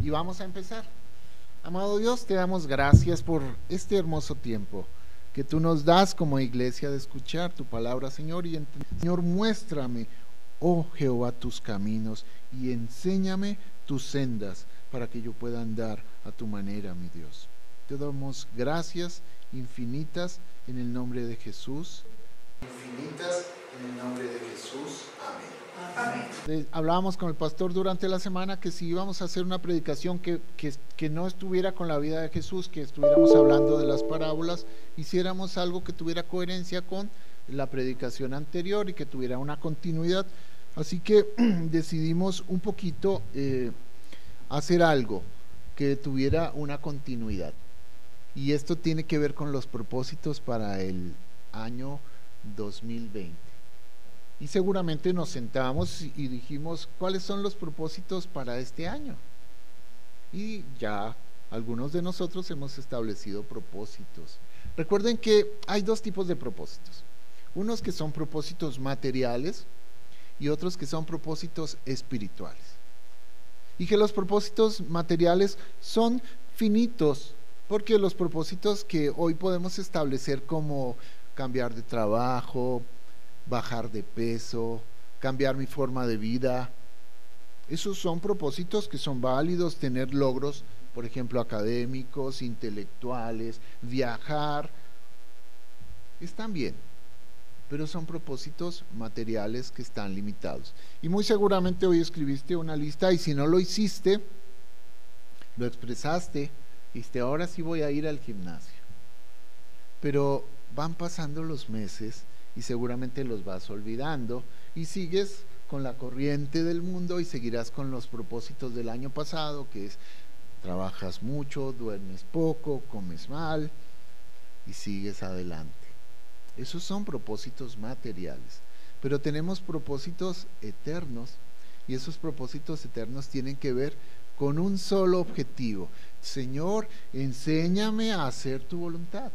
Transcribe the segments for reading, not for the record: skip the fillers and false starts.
Y vamos a empezar. Amado Dios, te damos gracias por este hermoso tiempo que tú nos das como iglesia de escuchar tu palabra, Señor, y Señor, muéstrame, oh Jehová, tus caminos y enséñame tus sendas para que yo pueda andar a tu manera, mi Dios. Te damos gracias infinitas en el nombre de Jesús. Infinitas en el nombre de Jesús. Amén. Hablábamos con el pastor durante la semana que si íbamos a hacer una predicación que no estuviera con la vida de Jesús, que estuviéramos hablando de las parábolas, hiciéramos algo que tuviera coherencia con la predicación anterior y que tuviera una continuidad. Así que decidimos un poquito hacer algo que tuviera una continuidad. Y esto tiene que ver con los propósitos para el año 2020. Y seguramente nos sentamos y dijimos, ¿cuáles son los propósitos para este año? Y ya algunos de nosotros hemos establecido propósitos. Recuerden que hay dos tipos de propósitos. Unos que son propósitos materiales y otros que son propósitos espirituales. Y que los propósitos materiales son finitos, porque los propósitos que hoy podemos establecer como cambiar de trabajo, bajar de peso, cambiar mi forma de vida, esos son propósitos que son válidos, tener logros, por ejemplo, académicos, intelectuales, viajar, están bien, pero son propósitos materiales que están limitados. Y muy seguramente hoy escribiste una lista y si no lo hiciste, lo expresaste, dijiste, ahora sí voy a ir al gimnasio. Pero van pasando los meses y seguramente los vas olvidando y sigues con la corriente del mundo y seguirás con los propósitos del año pasado, que es trabajas mucho, duermes poco, comes mal y sigues adelante. Esos son propósitos materiales, pero tenemos propósitos eternos y esos propósitos eternos tienen que ver con un solo objetivo: Señor, enséñame a hacer tu voluntad.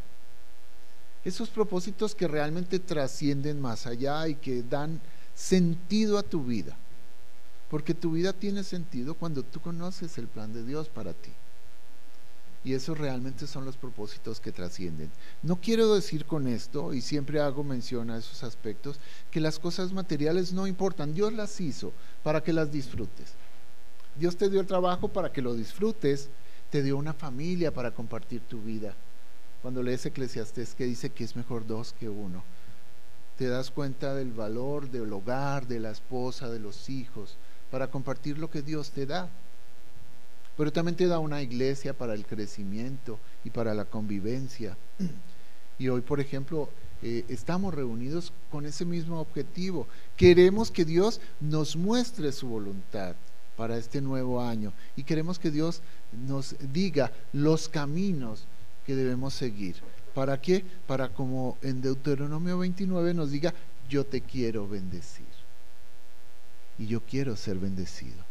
Esos propósitos que realmente trascienden más allá y que dan sentido a tu vida, porque tu vida tiene sentido cuando tú conoces el plan de Dios para ti. Y esos realmente son los propósitos que trascienden. No quiero decir con esto, y siempre hago mención a esos aspectos, que las cosas materiales no importan. Dios las hizo para que las disfrutes. Dios te dio el trabajo para que lo disfrutes, te dio una familia para compartir tu vida. Cuando lees Eclesiastés, que dice que es mejor dos que uno, te das cuenta del valor del hogar, de la esposa, de los hijos, para compartir lo que Dios te da. Pero también te da una iglesia para el crecimiento y para la convivencia. Y hoy, por ejemplo, estamos reunidos con ese mismo objetivo. Queremos que Dios nos muestre su voluntad para este nuevo año y queremos que Dios nos diga los caminos que debemos seguir. ¿Para qué? Para, como en Deuteronomio 29 nos diga, yo te quiero bendecir y yo quiero ser bendecido.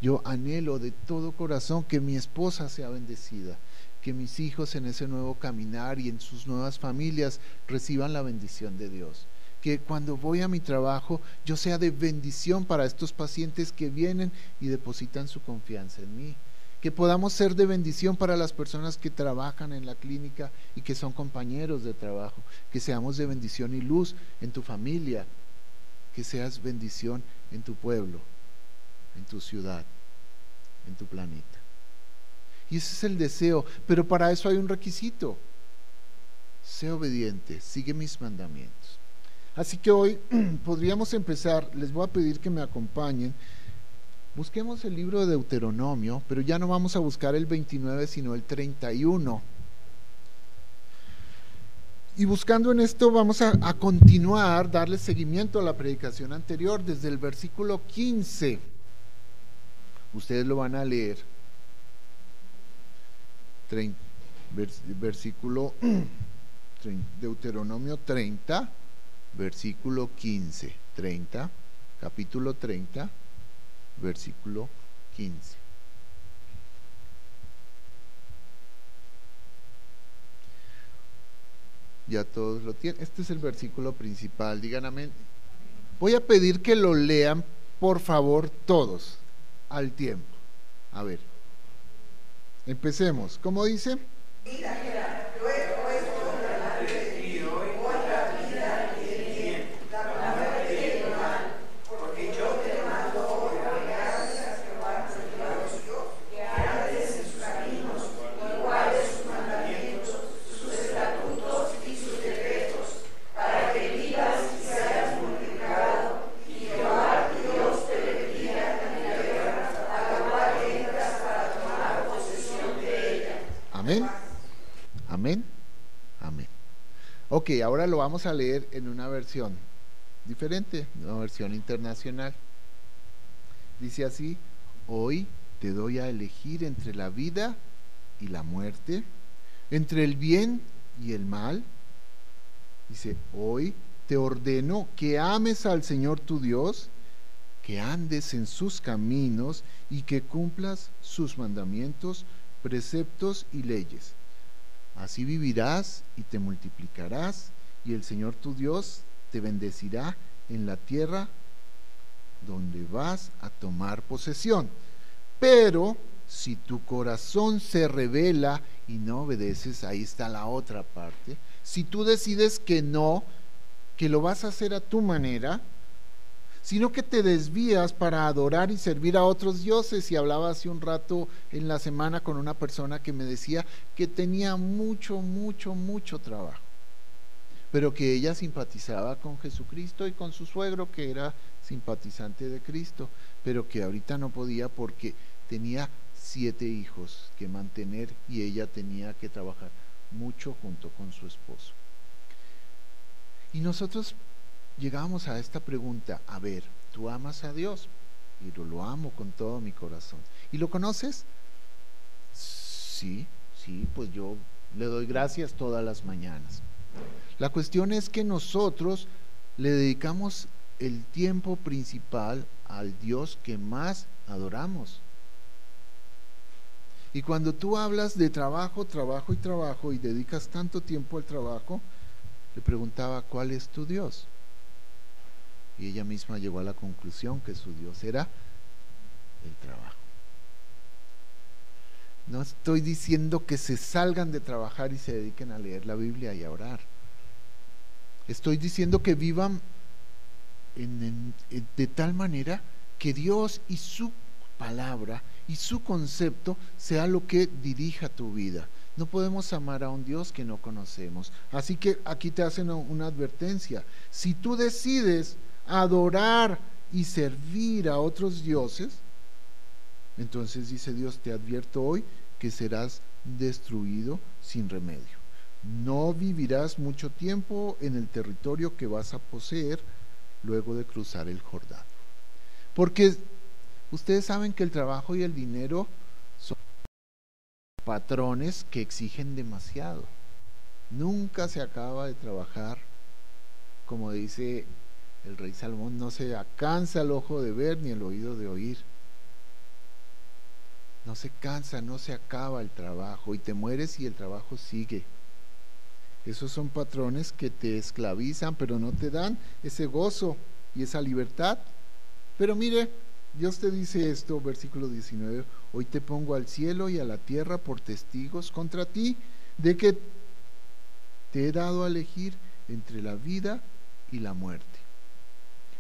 Yo anhelo de todo corazón que mi esposa sea bendecida, que mis hijos en ese nuevo caminar y en sus nuevas familias reciban la bendición de Dios, que cuando voy a mi trabajo yo sea de bendición para estos pacientes que vienen y depositan su confianza en mí, que podamos ser de bendición para las personas que trabajan en la clínica y que son compañeros de trabajo, que seamos de bendición y luz en tu familia, que seas bendición en tu pueblo, en tu ciudad, en tu planeta. Y ese es el deseo, pero para eso hay un requisito: sé obediente, sigue mis mandamientos. Así que hoy podríamos empezar. Les voy a pedir que me acompañen. Busquemos el libro de Deuteronomio, pero ya no vamos a buscar el 29 sino el 31. Y buscando en esto vamos a continuar, darle seguimiento a la predicación anterior desde el versículo 15. Ustedes lo van a leer. Versículo Deuteronomio 30, versículo 15. 30, capítulo 30, versículo 15. Ya todos lo tienen. Este es el versículo principal, digan amén. Voy a pedir que lo lean, por favor, todos, al tiempo. A ver, Empecemos. ¿Cómo dice? Amén. Amén. Amén. Ok, ahora lo vamos a leer en una versión diferente, una versión internacional. Dice así: hoy te doy a elegir entre la vida y la muerte, entre el bien y el mal. Dice: hoy te ordeno que ames al Señor tu Dios, que andes en sus caminos y que cumplas sus mandamientos, preceptos y leyes. Así vivirás y te multiplicarás, y el Señor tu Dios te bendecirá en la tierra donde vas a tomar posesión. Pero si tu corazón se rebela y no obedeces, ahí está la otra parte. Si tú decides que no, que lo vas a hacer a tu manera, sino que te desvías para adorar y servir a otros dioses. Y hablaba hace un rato en la semana con una persona que me decía que tenía mucho trabajo, pero que ella simpatizaba con Jesucristo y con su suegro, que era simpatizante de Cristo, pero que ahorita no podía porque tenía 7 hijos que mantener y ella tenía que trabajar mucho junto con su esposo. Y nosotros llegamos a esta pregunta: a ver, ¿tú amas a Dios? Y lo amo con todo mi corazón. ¿Y lo conoces? Sí, pues yo le doy gracias todas las mañanas. La cuestión es que nosotros le dedicamos el tiempo principal al Dios que más adoramos. Y cuando tú hablas de trabajo y dedicas tanto tiempo al trabajo, le preguntaba: ¿cuál es tu Dios? Y ella misma llegó a la conclusión que su Dios era el trabajo. No estoy diciendo que se salgan de trabajar y se dediquen a leer la Biblia y a orar. Estoy diciendo que vivan de tal manera que Dios y su palabra y su concepto sea lo que dirija tu vida. No podemos amar a un Dios que no conocemos. Así que aquí te hacen una advertencia. Si tú decides adorar y servir a otros dioses, entonces dice Dios: te advierto hoy que serás destruido sin remedio. No vivirás mucho tiempo en el territorio que vas a poseer luego de cruzar el Jordán. Porque ustedes saben que el trabajo y el dinero son patrones que exigen demasiado. Nunca se acaba de trabajar. Como dice el rey Salomón: no se cansa el ojo de ver ni el oído de oír. No se cansa, no se acaba el trabajo, y te mueres y el trabajo sigue. Esos son patrones que te esclavizan, pero no te dan ese gozo y esa libertad. Pero mire, Dios te dice esto, versículo 19: hoy te pongo al cielo y a la tierra por testigos contra ti, de que te he dado a elegir entre la vida y la muerte,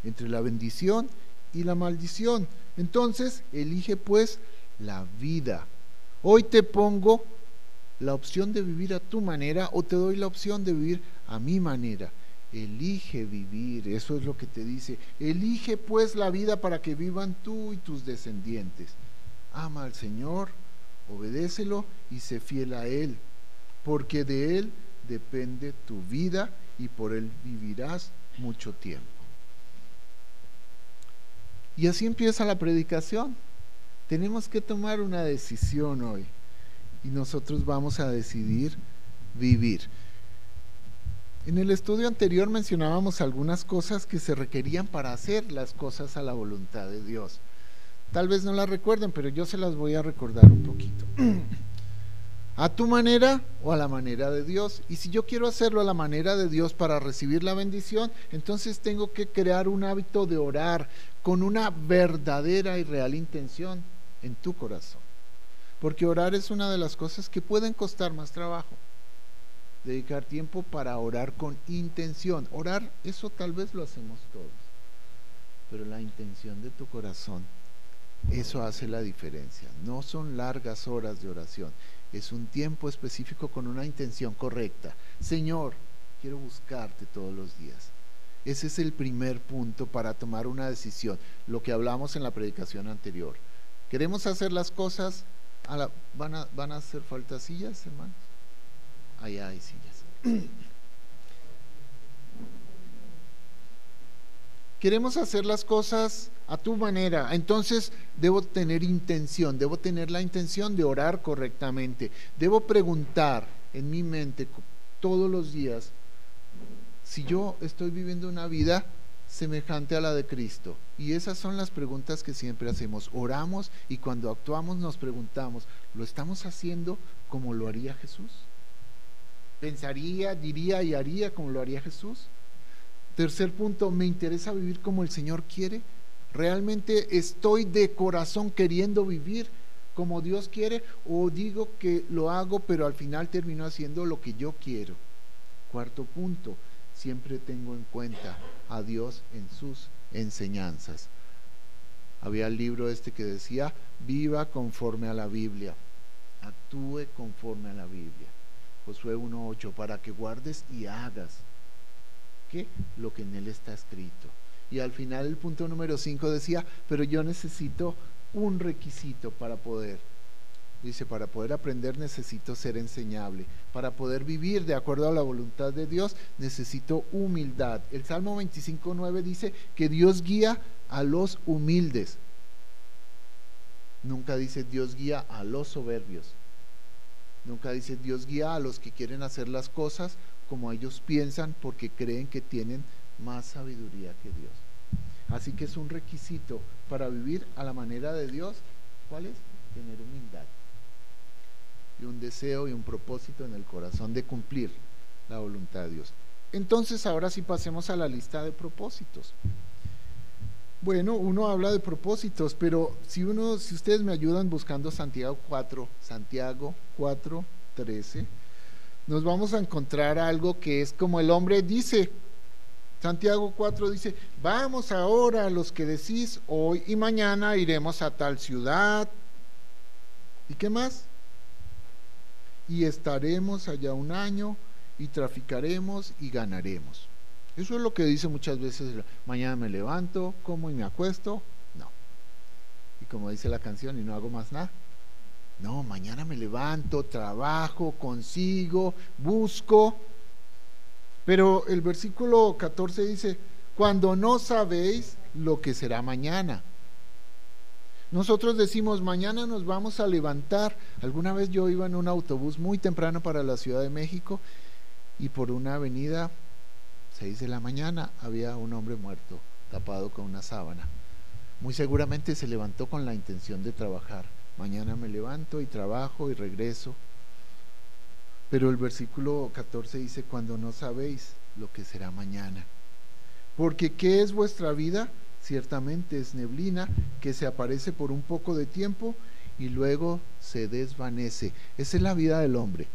entre la bendición y la maldición. Entonces elige pues la vida. Hoy te pongo la opción de vivir a tu manera, o te doy la opción de vivir a mi manera. Elige vivir, eso es lo que te dice. Elige pues la vida para que vivan tú y tus descendientes. Ama al Señor, obedécelo y sé fiel a Él, porque de Él depende tu vida y por Él vivirás mucho tiempo. Y así empieza la predicación. Tenemos que tomar una decisión hoy, y nosotros vamos a decidir vivir. En el estudio anterior mencionábamos algunas cosas que se requerían para hacer las cosas a la voluntad de Dios. Tal vez no las recuerden, pero yo se las voy a recordar un poquito. A tu manera o a la manera de Dios. Y si yo quiero hacerlo a la manera de Dios para recibir la bendición, entonces tengo que crear un hábito de orar con una verdadera y real intención en tu corazón. porque orar es una de las cosas que pueden costar más trabajo. Dedicar tiempo para orar con intención. Orar, eso tal vez lo hacemos todos, pero la intención de tu corazón, eso hace la diferencia. No son largas horas de oración, es un tiempo específico con una intención correcta. Señor, quiero buscarte todos los días. Ese es el primer punto para tomar una decisión, lo que hablamos en la predicación anterior. Queremos hacer las cosas, ¿van a hacer falta sillas, hermanos? Allá hay sillas. Queremos hacer las cosas a tu manera, entonces debo tener intención, debo tener la intención de orar correctamente, debo preguntar en mi mente todos los días si yo estoy viviendo una vida semejante a la de Cristo. Y esas son las preguntas que siempre hacemos. Oramos y cuando actuamos nos preguntamos, ¿lo estamos haciendo como lo haría Jesús? ¿Pensaría, diría y haría como lo haría Jesús? Tercer punto, ¿me interesa vivir como el Señor quiere? ¿Realmente estoy de corazón queriendo vivir como Dios quiere? ¿O digo que lo hago pero al final termino haciendo lo que yo quiero? Cuarto punto, siempre tengo en cuenta a Dios en sus enseñanzas. Había el libro que decía, viva conforme a la Biblia, actúe conforme a la Biblia. Josué 1:8, para que guardes y hagas ¿qué? Lo que en él está escrito. Y al final el punto número 5 decía, pero yo necesito un requisito para poder. Dice, para poder aprender necesito ser enseñable. Para poder vivir de acuerdo a la voluntad de Dios necesito humildad. El Salmo 25:9 dice que Dios guía a los humildes. Nunca dice Dios guía a los soberbios. Nunca dice Dios guía a los que quieren hacer las cosas como ellos piensan porque creen que tienen más sabiduría que Dios. Así que es un requisito para vivir a la manera de Dios. ¿Cuál es? Tener humildad y un deseo y un propósito en el corazón de cumplir la voluntad de Dios. Entonces ahora sí pasemos a la lista de propósitos. Bueno, uno habla de propósitos, pero si ustedes me ayudan buscando Santiago 4:13, nos vamos a encontrar algo que es como el hombre dice. Santiago 4 dice, vamos ahora los que decís, hoy y mañana iremos a tal ciudad. ¿Y qué más? Y estaremos allá un año y traficaremos y ganaremos. Eso es lo que dice muchas veces, mañana me levanto, como y me acuesto. No. Y como dice la canción, y no hago más nada. No, mañana me levanto, trabajo, consigo, busco. Pero el versículo 14 dice, cuando no sabéis lo que será mañana. Nosotros decimos, mañana nos vamos a levantar. Alguna vez yo iba en un autobús muy temprano para la Ciudad de México y por una avenida, 6 de la mañana, había un hombre muerto, tapado con una sábana. Muy seguramente se levantó con la intención de trabajar. Mañana me levanto y trabajo y regreso. Pero el versículo 14 dice, cuando no sabéis lo que será mañana. Porque ¿qué es vuestra vida? Ciertamente es neblina que se aparece por un poco de tiempo y luego se desvanece. Esa es la vida del hombre.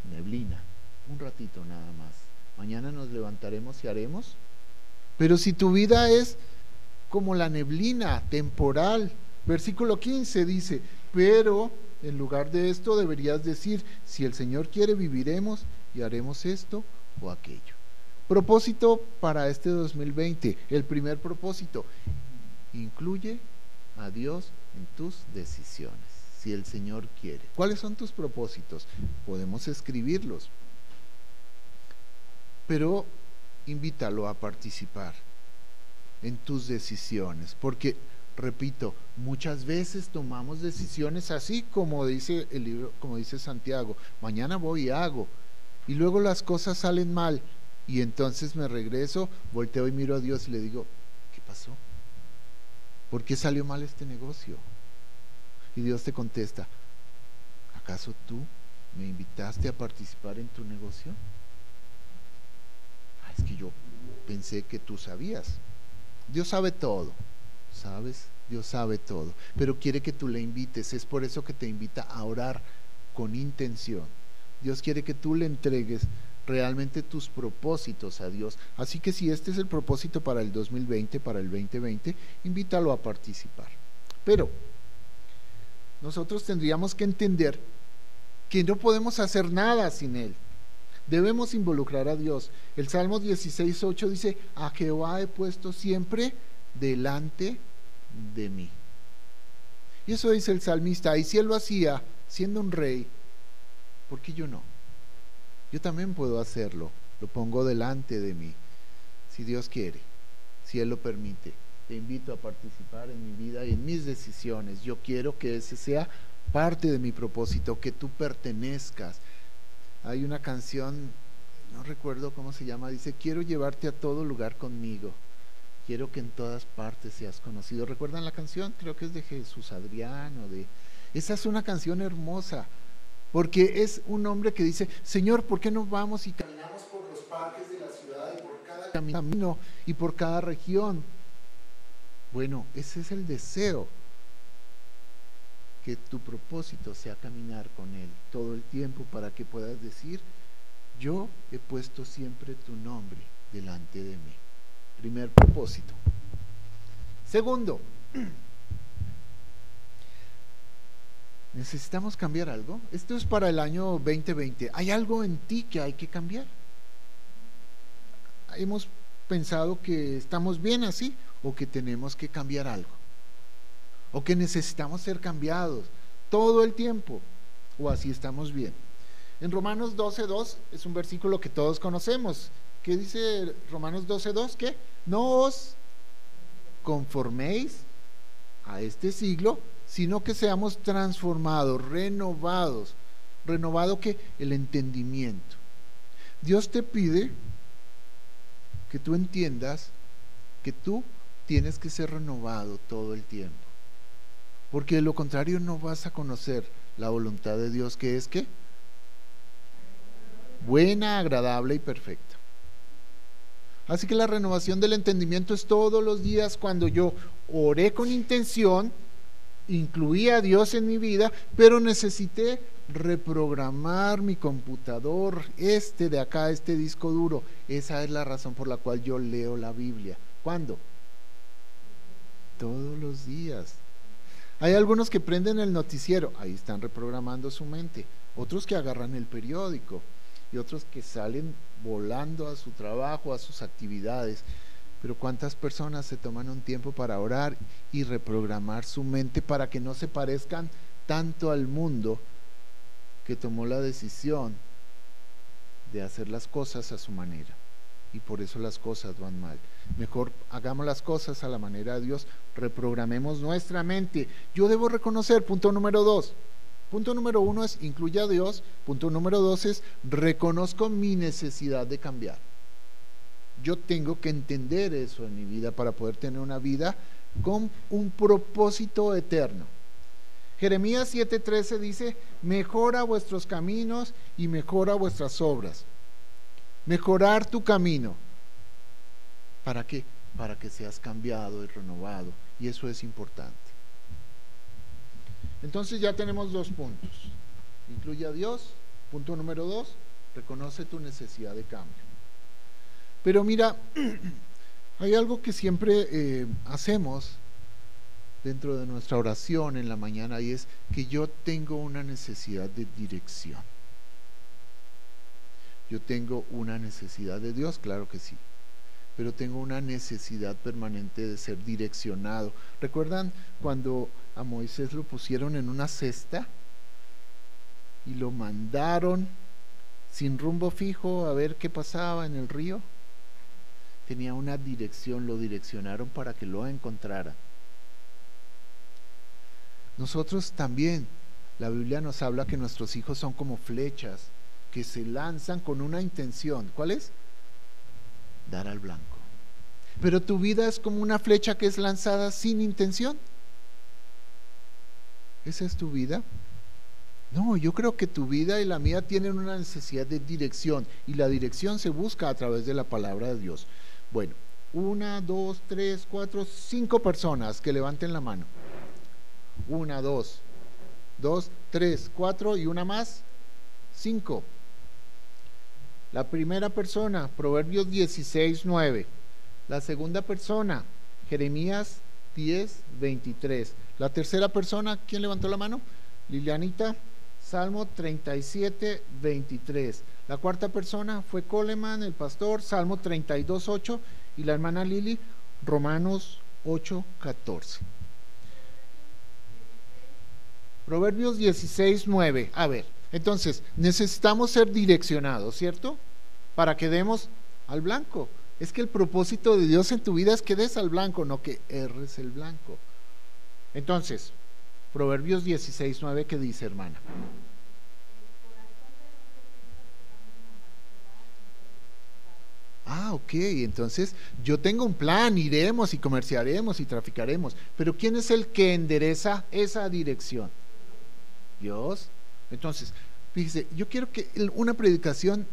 Neblina, un ratito nada más. Mañana nos levantaremos y haremos. Pero si tu vida es como la neblina, temporal, versículo 15 dice, pero en lugar de esto deberías decir, si el Señor quiere viviremos y haremos esto o aquello. Propósito para este 2020, el primer propósito, incluye a Dios en tus decisiones, si el Señor quiere. ¿Cuáles son tus propósitos? Podemos escribirlos, pero invítalo a participar en tus decisiones, porque repito, muchas veces tomamos decisiones así como dice el libro, como dice Santiago, mañana voy y hago, y luego las cosas salen mal, y entonces me regreso, volteo y miro a Dios y le digo, ¿qué pasó? ¿Por qué salió mal este negocio? Y Dios te contesta, ¿acaso tú me invitaste a participar en tu negocio? Es que yo pensé que tú sabías. Dios sabe todo, ¿sabes? Dios sabe todo, pero quiere que tú le invites. Es por eso que te invita a orar con intención. Dios quiere que tú le entregues realmente tus propósitos a Dios. Así que si este es el propósito para el 2020, para el 2020, invítalo a participar. Pero nosotros tendríamos que entender que no podemos hacer nada sin Él. Debemos involucrar a Dios. El Salmo 16:8 dice: a Jehová he puesto siempre delante de mí. Y eso dice el salmista. Y si él lo hacía siendo un rey, ¿por qué yo no? Yo también puedo hacerlo. Lo pongo delante de mí, si Dios quiere, si Él lo permite. Te invito a participar en mi vida y en mis decisiones. Yo quiero que ese sea parte de mi propósito, que tú pertenezcas. Hay una canción, no recuerdo cómo se llama, dice: quiero llevarte a todo lugar conmigo, quiero que en todas partes seas conocido. ¿Recuerdan la canción? Creo que es de Jesús Adrián Esa es una canción hermosa, porque es un hombre que dice: Señor, ¿por qué no vamos y caminamos por los parques de la ciudad y por cada camino y por cada región? Bueno, ese es el deseo, que tu propósito sea caminar con Él todo el tiempo, para que puedas decir: yo he puesto siempre tu nombre delante de mí. Primer propósito. Segundo, ¿necesitamos cambiar algo? Esto es para el año 2020. ¿Hay algo en ti que hay que cambiar? ¿Hemos pensado que estamos bien así, o que tenemos que cambiar algo, o que necesitamos ser cambiados todo el tiempo, o así estamos bien? En Romanos 12:2 es un versículo que todos conocemos. ¿Qué dice Romanos 12:2? ¿Qué? No os conforméis a este siglo, sino que seamos transformados, renovados. ¿Renovado qué? El entendimiento. Dios te pide que tú entiendas que tú tienes que ser renovado todo el tiempo, porque de lo contrario no vas a conocer la voluntad de Dios, que es ¿qué? Buena, agradable y perfecta. Así que la renovación del entendimiento es todos los días. Cuando yo oré con intención, incluí a Dios en mi vida, pero necesité reprogramar mi computador, de acá, este disco duro. Esa es la razón por la cual yo leo la Biblia. ¿Cuándo? Todos los días. Hay algunos que prenden el noticiero, ahí están reprogramando su mente. Otros que agarran el periódico, y otros que salen volando a su trabajo, a sus actividades. Pero ¿cuántas personas se toman un tiempo para orar y reprogramar su mente para que no se parezcan tanto al mundo que tomó la decisión de hacer las cosas a su manera? Y por eso las cosas van mal. Mejor hagamos las cosas a la manera de Dios, reprogramemos nuestra mente. Yo debo reconocer, punto número 2. Punto número 1 es: incluye a Dios. Punto número 2 es: reconozco mi necesidad de cambiar. Yo tengo que entender eso en mi vida para poder tener una vida con un propósito eterno. Jeremías 7:13 dice: mejora vuestros caminos y mejora vuestras obras. Mejorar tu camino. ¿Para qué? Para que seas cambiado y renovado, y eso es importante. Entonces ya tenemos 2 puntos. Incluye a Dios. Punto número 2, reconoce tu necesidad de cambio. Pero mira, hay algo que siempre hacemos dentro de nuestra oración en la mañana, y es que yo tengo una necesidad de dirección. Yo tengo una necesidad de Dios, claro que sí, pero tengo una necesidad permanente de ser direccionado. ¿Recuerdan cuando a Moisés lo pusieron en una cesta y lo mandaron sin rumbo fijo a ver qué pasaba en el río? Tenía una dirección, lo direccionaron para que lo encontrara. Nosotros también, la Biblia nos habla que nuestros hijos son como flechas que se lanzan con una intención. ¿Cuál es? Dar al blanco. Pero tu vida es como una flecha que es lanzada sin intención. ¿Esa es tu vida? No, yo creo que tu vida y la mía tienen una necesidad de dirección, y la dirección se busca a través de la palabra de Dios. Bueno, Una, dos, tres, cuatro, 5 personas que levanten la mano. Una, dos, tres, cuatro y una más, 5. La primera persona, Proverbios 16:9. La segunda persona, Jeremías 10:23. La tercera persona, ¿quién levantó la mano? Lilianita, Salmo 37:23. La cuarta persona fue Coleman, el pastor, Salmo 32:8. Y la hermana Lili, Romanos 8:14. Proverbios 16:9. A ver, entonces, necesitamos ser direccionados, ¿cierto? Para que demos al blanco. Es que el propósito de Dios en tu vida es que des al blanco, no que erres el blanco. Entonces, Proverbios 16:9, ¿qué dice, hermana? Ah, ok, entonces yo tengo un plan, iremos y comerciaremos y traficaremos, pero ¿quién es el que endereza esa dirección? Dios. Entonces, fíjese, yo quiero que una predicación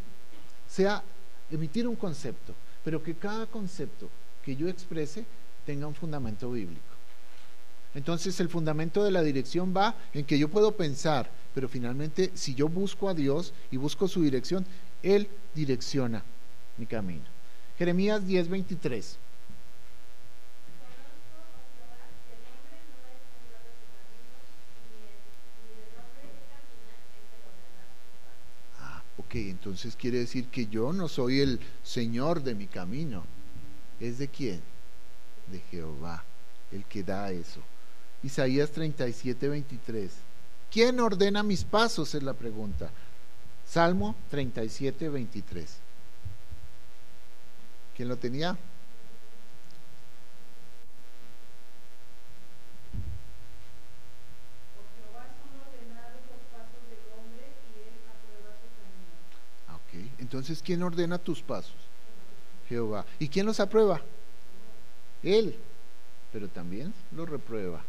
sea emitir un concepto, pero que cada concepto que yo exprese tenga un fundamento bíblico. Entonces el fundamento de la dirección va en que yo puedo pensar, pero finalmente si yo busco a Dios y busco su dirección, Él direcciona mi camino. Jeremías 10:23. Ok, entonces quiere decir que yo no soy el Señor de mi camino. ¿Es de quién? De Jehová, el que da eso. Isaías 37:23. ¿Quién ordena mis pasos? Es la pregunta. Salmo 37:23. ¿Quién lo tenía? Ok, entonces ¿quién ordena tus pasos? Jehová. ¿Y quién los aprueba? Él, pero también los reprueba.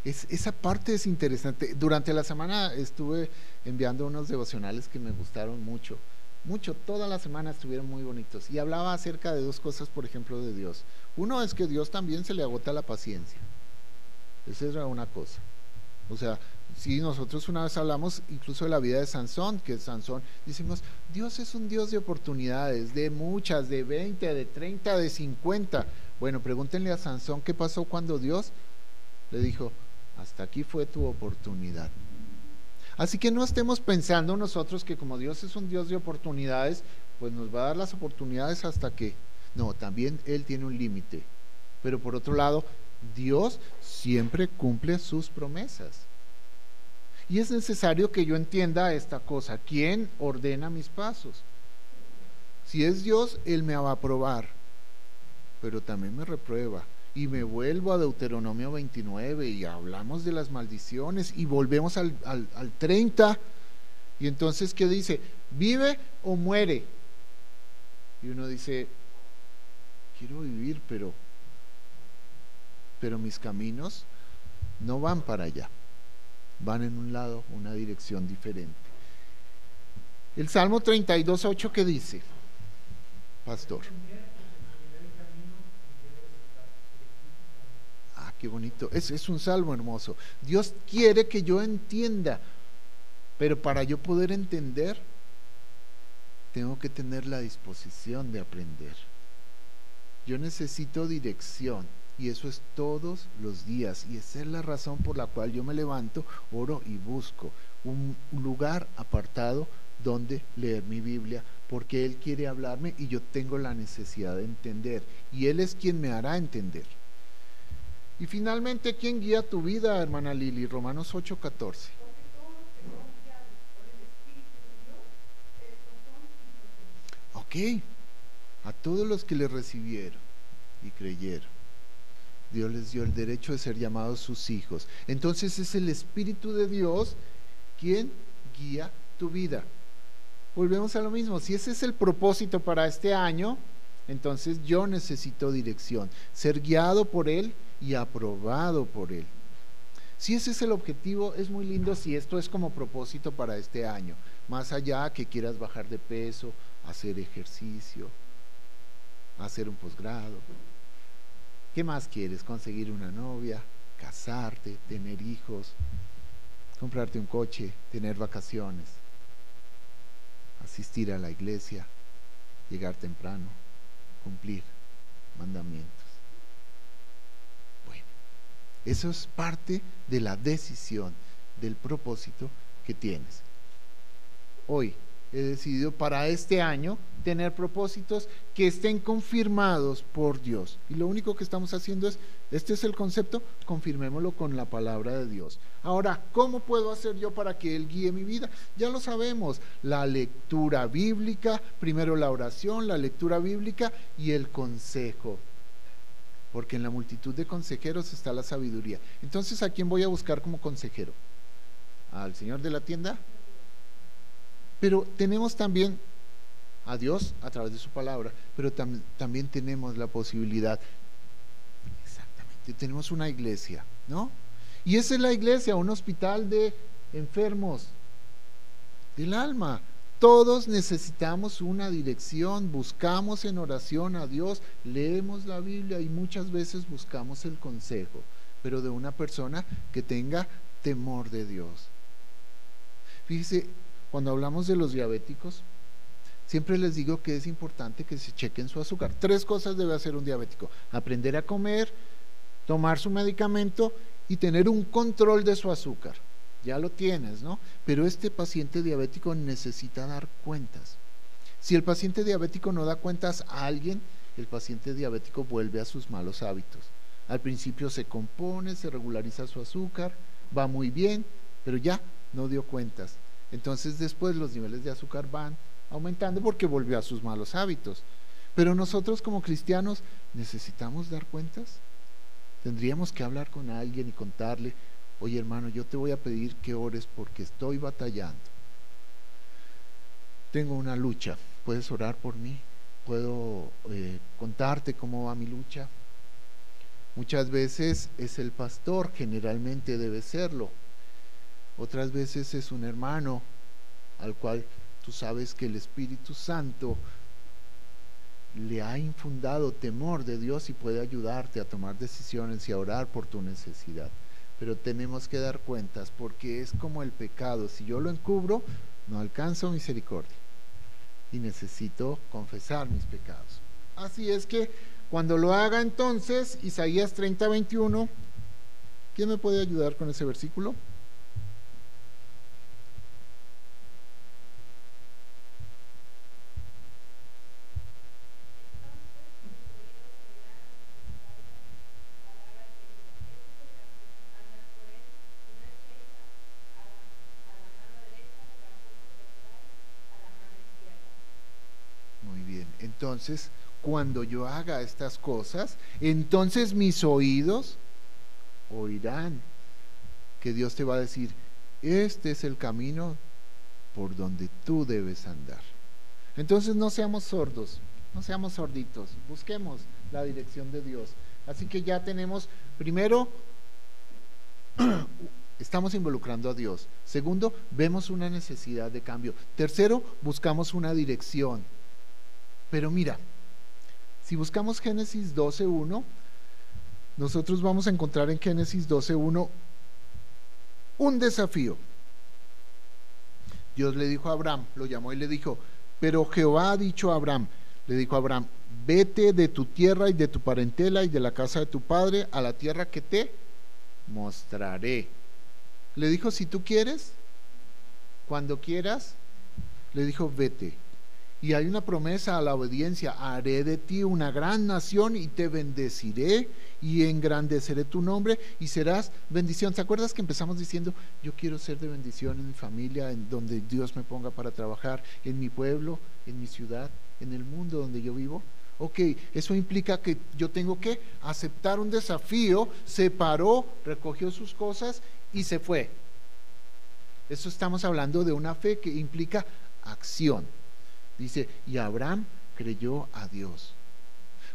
Esa parte es interesante. Durante la semana estuve enviando unos devocionales que me gustaron mucho, toda la semana estuvieron muy bonitos y hablaba acerca de 2 cosas, por ejemplo, de Dios. Uno es que Dios también se le agota la paciencia. Esa era una cosa. O sea, si nosotros una vez hablamos incluso de la vida de Sansón, que Sansón, decimos, Dios es un Dios de oportunidades, de muchas, de 20, de 30, de 50. Bueno, pregúntenle a Sansón qué pasó cuando Dios le dijo, hasta aquí fue tu oportunidad. Así que no estemos pensando nosotros que como Dios es un Dios de oportunidades, pues nos va a dar las oportunidades hasta que... No, también Él tiene un límite. Pero por otro lado, Dios siempre cumple sus promesas. Y es necesario que yo entienda esta cosa. ¿Quién ordena mis pasos? Si es Dios, Él me va a aprobar, pero también me reprueba. Y me vuelvo a Deuteronomio 29 y hablamos de las maldiciones y volvemos al 30. Y entonces, ¿qué dice? ¿Vive o muere? Y uno dice, quiero vivir, pero mis caminos no van para allá. Van en un lado, una dirección diferente. El Salmo 32:8, ¿qué dice, pastor? Qué bonito, es un salmo hermoso. Dios quiere que yo entienda, pero para yo poder entender, tengo que tener la disposición de aprender. Yo necesito dirección, y eso es todos los días, y esa es la razón por la cual yo me levanto, oro y busco un lugar apartado donde leer mi Biblia, porque Él quiere hablarme y yo tengo la necesidad de entender, y Él es quien me hará entender. Y finalmente, ¿quién guía tu vida, hermana Lili? Romanos 8:14. Ok, a todos los que le recibieron y creyeron, Dios les dio el derecho de ser llamados sus hijos. Entonces es el Espíritu de Dios quien guía tu vida. Volvemos a lo mismo, si ese es el propósito para este año, entonces yo necesito dirección, ser guiado por Él y aprobado por Él. Si ese es el objetivo, es muy lindo si esto es como propósito para este año, más allá que quieras bajar de peso, hacer ejercicio, hacer un posgrado. ¿Qué más quieres? Conseguir una novia, casarte, tener hijos, comprarte un coche, tener vacaciones, asistir a la iglesia, llegar temprano, cumplir mandamientos. Bueno, eso es parte de la decisión, del propósito que tienes. Hoy he decidido para este año tener propósitos que estén confirmados por Dios. Y lo único que estamos haciendo es, este es el concepto, confirmémoslo con la palabra de Dios. Ahora, ¿cómo puedo hacer yo para que Él guíe mi vida? Ya lo sabemos, la lectura bíblica, primero la oración, la lectura bíblica y el consejo. Porque en la multitud de consejeros está la sabiduría. Entonces, ¿a quién voy a buscar como consejero? ¿Al señor de la tienda? Pero tenemos también a Dios a través de su palabra, pero también tenemos la posibilidad, exactamente, tenemos una iglesia, ¿no? Y esa es la iglesia, un hospital de enfermos del alma. Todos necesitamos una dirección, buscamos en oración a Dios, leemos la Biblia y muchas veces buscamos el consejo, pero de una persona que tenga temor de Dios. Fíjese, cuando hablamos de los diabéticos, siempre les digo que es importante que se chequen su azúcar. 3 cosas debe hacer un diabético: aprender a comer, tomar su medicamento y tener un control de su azúcar. Ya lo tienes, ¿no? Pero este paciente diabético necesita dar cuentas. Si el paciente diabético no da cuentas a alguien, el paciente diabético vuelve a sus malos hábitos. Al principio se compone, se regulariza su azúcar, va muy bien, pero ya no dio cuentas. Entonces después los niveles de azúcar van aumentando porque volvió a sus malos hábitos. Pero nosotros como cristianos necesitamos dar cuentas. Tendríamos que hablar con alguien y contarle: oye, hermano, yo te voy a pedir que ores porque estoy batallando. Tengo una lucha, ¿puedes orar por mí? ¿Puedo contarte cómo va mi lucha? Muchas veces es el pastor, generalmente debe serlo. Otras veces es un hermano al cual tú sabes que el Espíritu Santo le ha infundado temor de Dios y puede ayudarte a tomar decisiones y a orar por tu necesidad. Pero tenemos que dar cuentas, porque es como el pecado: si yo lo encubro, no alcanzo misericordia y necesito confesar mis pecados. Así es que cuando lo haga, entonces, Isaías 30:21, ¿quién me puede ayudar con ese versículo? Entonces, cuando yo haga estas cosas, entonces mis oídos oirán que Dios te va a decir: este es el camino por donde tú debes andar. Entonces no seamos sordos, no seamos sorditos, busquemos la dirección de Dios. Así que ya tenemos, primero, estamos involucrando a Dios. Segundo, vemos una necesidad de cambio. Tercero, buscamos una dirección. Pero mira, si buscamos Génesis 12:1, nosotros vamos a encontrar en Génesis 12:1 un desafío. Dios le dijo a Abraham, lo llamó y le dijo: pero Jehová ha dicho a Abraham, le dijo a Abraham: vete de tu tierra y de tu parentela y de la casa de tu padre a la tierra que te mostraré. Le dijo: si tú quieres, cuando quieras, le dijo: vete. Y hay una promesa a la obediencia: haré de ti una gran nación y te bendeciré y engrandeceré tu nombre y serás bendición. ¿Te acuerdas que empezamos diciendo: yo quiero ser de bendición en mi familia, en donde Dios me ponga para trabajar, en mi pueblo, en mi ciudad, en el mundo donde yo vivo? Ok, eso implica que yo tengo que aceptar un desafío. Se paró, recogió sus cosas y se fue. Eso estamos hablando de una fe que implica acción. Dice: y Abraham creyó a Dios.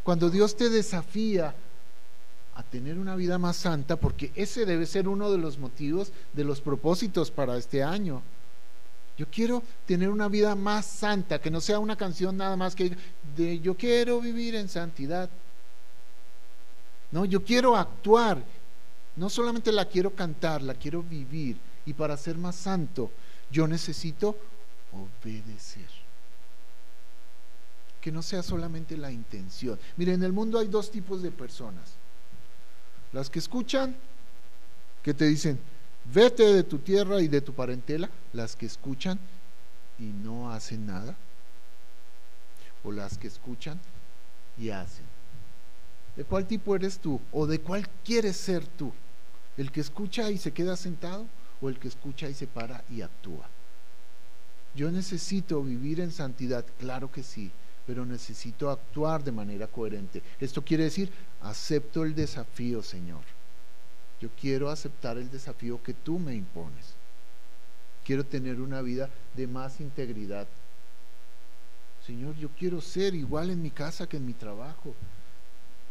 Cuando Dios te desafía a tener una vida más santa, porque ese debe ser uno de los motivos, de los propósitos para este año, Yo quiero tener una vida más santa, que no sea una canción nada más que diga, yo quiero vivir en santidad. No, yo quiero actuar. No solamente la quiero cantar, la quiero vivir. Y para ser más santo, yo necesito obedecer. Que no sea solamente la intención. Mire, en el mundo hay dos tipos de personas. Las que escuchan, que te dicen, vete de tu tierra y de tu parentela. Las que escuchan y no hacen nada. O las que escuchan y hacen. ¿De cuál tipo eres tú? ¿O de cuál quieres ser tú? ¿El que escucha y se queda sentado? ¿O el que escucha y se para y actúa? Yo necesito vivir en santidad, claro que sí, pero necesito actuar de manera coherente. Esto quiere decir, acepto el desafío, Señor. Yo quiero aceptar el desafío que tú me impones. Quiero tener una vida de más integridad. Señor, yo quiero ser igual en mi casa que en mi trabajo.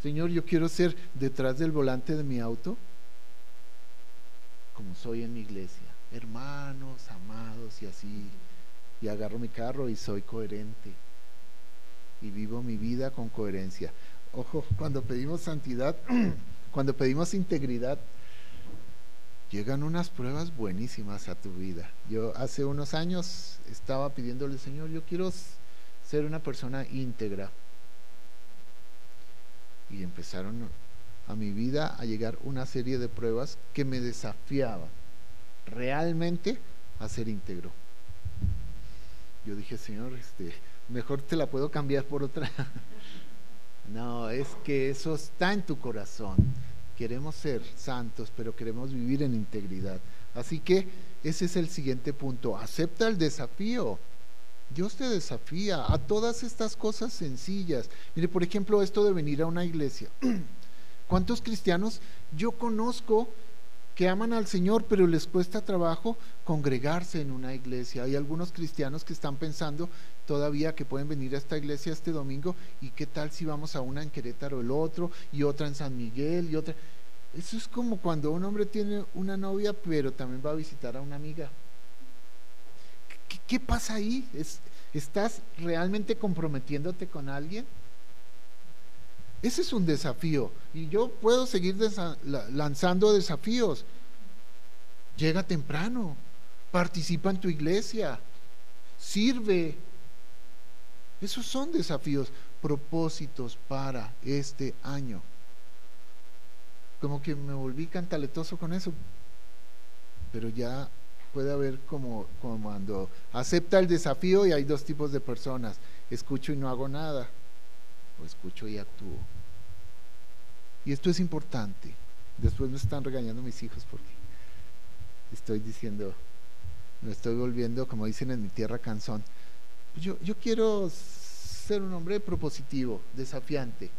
Señor, yo quiero ser detrás del volante de mi auto como soy en mi iglesia, hermanos, amados y así, y agarro mi carro y soy coherente y vivo mi vida con coherencia. Ojo, cuando pedimos santidad, cuando pedimos integridad, llegan unas pruebas buenísimas a tu vida. Yo hace unos años estaba pidiéndole, Señor, yo quiero ser una persona íntegra, y empezaron a mi vida a llegar una serie de pruebas que me desafiaban realmente a ser íntegro. Yo dije, Señor, mejor te la puedo cambiar por otra. No, es que eso está en tu corazón. Queremos ser santos, pero queremos vivir en integridad. Así que ese es el siguiente punto. Acepta el desafío. Dios te desafía a todas estas cosas sencillas. Mire, por ejemplo, esto de venir a una iglesia. ¿Cuántos cristianos yo conozco que aman al Señor, pero les cuesta trabajo congregarse en una iglesia? Hay algunos cristianos que están pensando todavía que pueden venir a esta iglesia este domingo, y qué tal si vamos a una en Querétaro el otro, y otra en San Miguel, y otra. Eso es como cuando un hombre tiene una novia, pero también va a visitar a una amiga. ¿Qué pasa ahí? ¿Estás realmente comprometiéndote con alguien? Ese es un desafío, y yo puedo seguir lanzando desafíos. Llega temprano, participa en tu iglesia, sirve. Esos son desafíos, propósitos para este año. Como que me volví cantaletoso con eso, pero ya puede haber como cuando acepta el desafío, y hay dos tipos de personas: escucho y no hago nada, o escucho y actúo. Y esto es importante. Después me están regañando mis hijos porque estoy diciendo, me estoy volviendo, como dicen en mi tierra, cansón. Yo quiero ser un hombre propositivo, desafiante.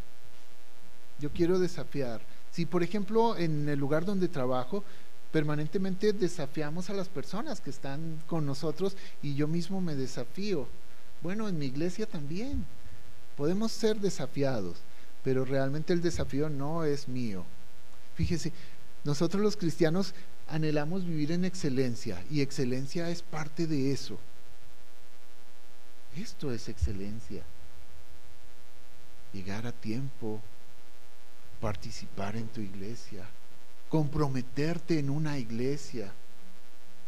Yo quiero desafiar. Si por ejemplo en el lugar donde trabajo permanentemente desafiamos a las personas que están con nosotros, y yo mismo me desafío, bueno, en mi iglesia también podemos ser desafiados, pero realmente el desafío no es mío. Fíjese, nosotros los cristianos anhelamos vivir en excelencia, y excelencia es parte de eso. Esto es excelencia: llegar a tiempo, participar en tu iglesia, comprometerte en una iglesia.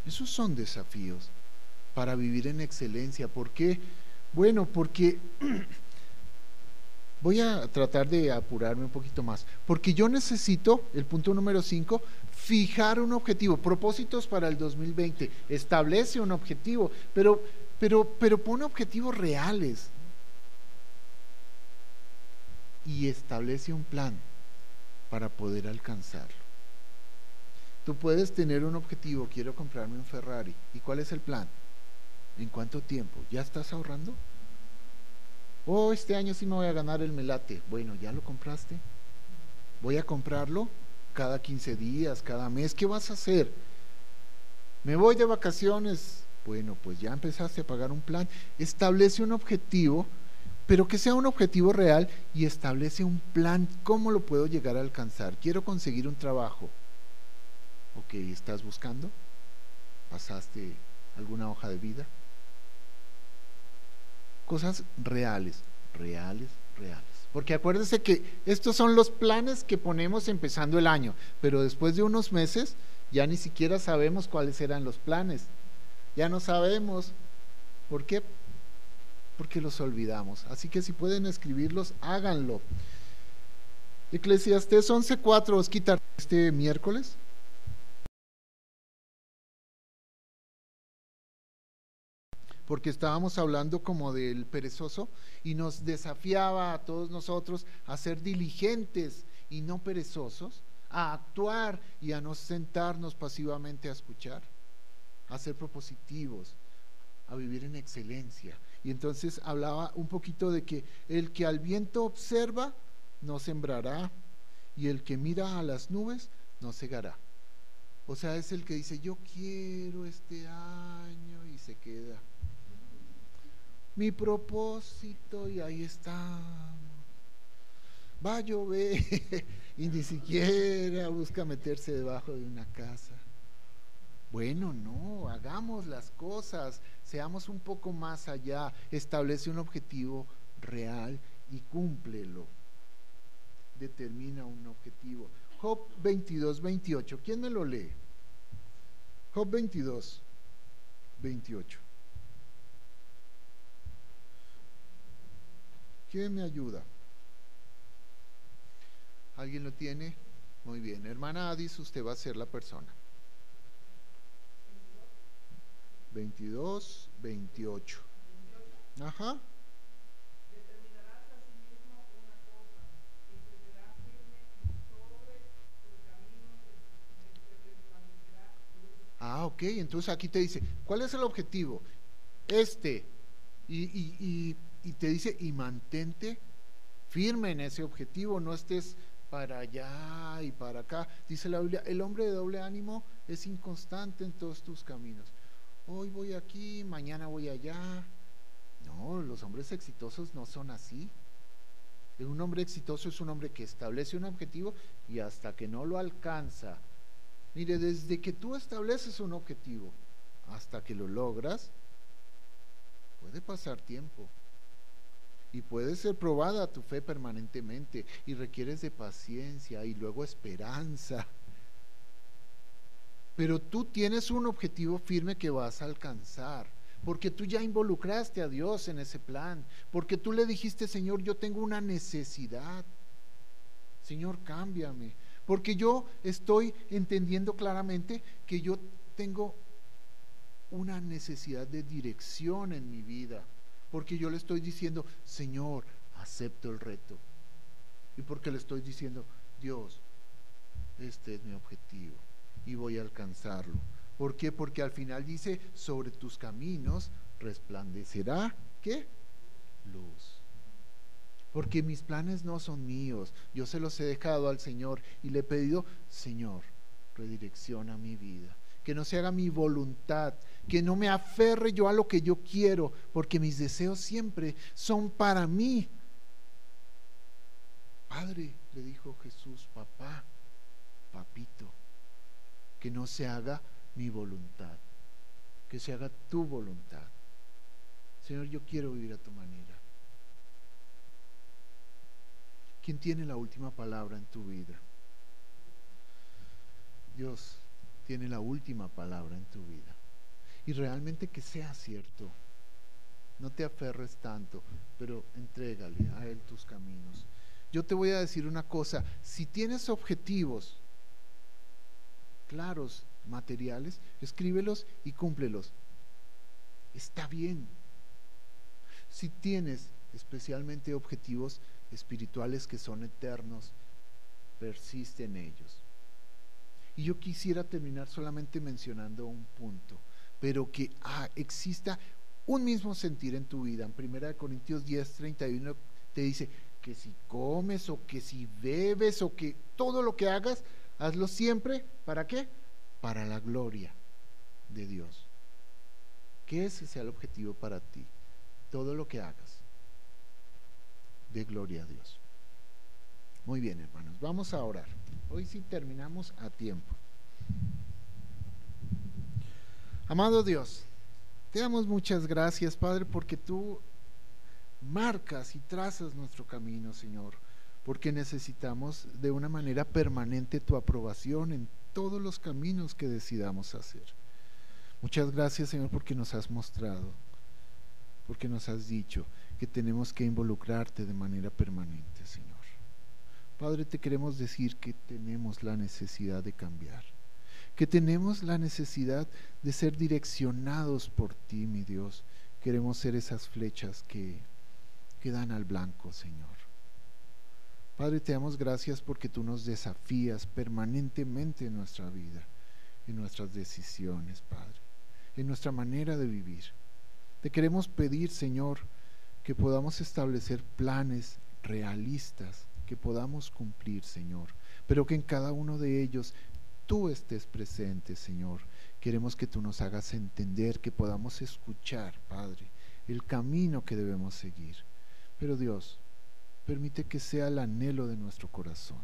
Esos son desafíos para vivir en excelencia. ¿Por qué? Bueno, porque voy a tratar de apurarme un poquito más, porque yo necesito, el punto número 5, fijar un objetivo, propósitos para el 2020. Establece un objetivo, pero pone objetivos reales, y establece un plan para poder alcanzarlo. Tú puedes tener un objetivo: quiero comprarme un Ferrari. ¿Y cuál es el plan? ¿En cuánto tiempo? ¿Ya estás ahorrando? Oh, este año sí me voy a ganar el Melate. Bueno, ¿ya lo compraste? Voy a comprarlo cada 15 días, cada mes. ¿Qué vas a hacer? Me voy de vacaciones. Bueno, pues ya empezaste a pagar un plan. Establece un objetivo, pero que sea un objetivo real, y establece un plan. ¿Cómo lo puedo llegar a alcanzar? Quiero conseguir un trabajo. Ok, ¿estás buscando? ¿Pasaste alguna hoja de vida. Cosas reales, reales, reales. Porque acuérdese que estos son los planes que ponemos empezando el año, pero después de unos meses ya ni siquiera sabemos cuáles eran los planes. Ya no sabemos. ¿Por qué? Porque los olvidamos. Así que si pueden escribirlos, háganlo. Eclesiastés 11:4 os quitaré este miércoles. Porque estábamos hablando como del perezoso y nos desafiaba a todos nosotros a ser diligentes y no perezosos, a actuar y a no sentarnos pasivamente a escuchar, a ser propositivos, a vivir en excelencia. Y entonces hablaba un poquito de que el que al viento observa no sembrará, y el que mira a las nubes no segará. O sea, es el que dice, yo quiero este año, y se queda. Mi propósito, y ahí está. Va a llover y ni siquiera busca meterse debajo de una casa. Bueno, no, hagamos las cosas, seamos un poco más allá, establece un objetivo real y cúmplelo. Determina un objetivo. Job 22:28, ¿quién me lo lee? Job 22:28. ¿Quién me ayuda? ¿Alguien lo tiene? Muy bien, hermana Adis, usted va a ser la persona. 22:28. Ajá. Determinarás asimismo una cosa, y te será firme sobre tus caminos, te resplandecerá luz. Ok, entonces aquí te dice, ¿cuál es el objetivo? Y te dice, y mantente firme en ese objetivo, no estés para allá y para acá. Dice la Biblia, el hombre de doble ánimo es inconstante en todos tus caminos. Hoy voy aquí, mañana voy allá. No, los hombres exitosos no son así. Un hombre exitoso es un hombre que establece un objetivo y hasta que no lo alcanza. Mire, desde que tú estableces un objetivo hasta que lo logras, puede pasar tiempo. Y puede ser probada tu fe permanentemente y requieres de paciencia y luego esperanza. Pero tú tienes un objetivo firme que vas a alcanzar, porque tú ya involucraste a Dios en ese plan, porque tú le dijiste, Señor, yo tengo una necesidad, Señor, cámbiame, porque yo estoy entendiendo claramente que yo tengo una necesidad de dirección en mi vida, porque yo le estoy diciendo, Señor, acepto el reto, y porque le estoy diciendo, Dios, este es mi objetivo y voy a alcanzarlo. ¿Por qué? Porque al final dice, sobre tus caminos resplandecerá, ¿qué? Luz. Porque mis planes no son míos, yo se los he dejado al Señor y le he pedido, Señor, redirecciona mi vida, que no se haga mi voluntad, que no me aferre yo a lo que yo quiero, porque mis deseos siempre son para mí. Padre, le dijo Jesús, papá, papito, que no se haga mi voluntad, que se haga tu voluntad. Señor, yo quiero vivir a tu manera. ¿Quién tiene la última palabra en tu vida? Dios tiene la última palabra en tu vida. Y realmente que sea cierto. No te aferres tanto, pero entrégale a Él tus caminos. Yo te voy a decir una cosa, si tienes objetivos claros, materiales, escríbelos y cúmplelos. Está bien. Si tienes especialmente objetivos espirituales que son eternos, persiste en ellos. Y yo quisiera terminar solamente mencionando un punto, pero que exista un mismo sentir en tu vida. En 1 Corintios 10:31 te dice que si comes o que si bebes o que todo lo que hagas, hazlo siempre, ¿para qué? Para la gloria de Dios. Que ese sea el objetivo para ti. Todo lo que hagas, de gloria a Dios. Muy bien, hermanos, vamos a orar. Hoy sí terminamos a tiempo. Amado Dios, Te damos muchas gracias, Padre, porque tú marcas y trazas nuestro camino, Señor, porque necesitamos de una manera permanente tu aprobación en todos los caminos que decidamos hacer. Muchas gracias, Señor, porque nos has mostrado, porque nos has dicho que tenemos que involucrarte de manera permanente, Señor. Padre, te queremos decir que tenemos la necesidad de cambiar, que tenemos la necesidad de ser direccionados por ti, mi Dios. Queremos ser esas flechas que dan al blanco, Señor. Padre, te damos gracias porque tú nos desafías permanentemente en nuestra vida, en nuestras decisiones, Padre, en nuestra manera de vivir. Te queremos pedir, Señor, que podamos establecer planes realistas, que podamos cumplir, Señor, pero que en cada uno de ellos tú estés presente, Señor. Queremos que tú nos hagas entender, que podamos escuchar, Padre, el camino que debemos seguir. Pero Dios, permite que sea el anhelo de nuestro corazón,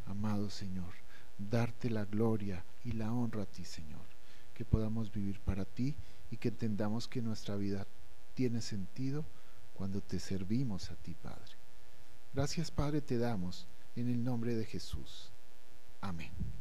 amado Señor, darte la gloria y la honra a ti, Señor, que podamos vivir para ti y que entendamos que nuestra vida tiene sentido cuando te servimos a ti, Padre. Gracias, Padre, te damos en el nombre de Jesús. Amén.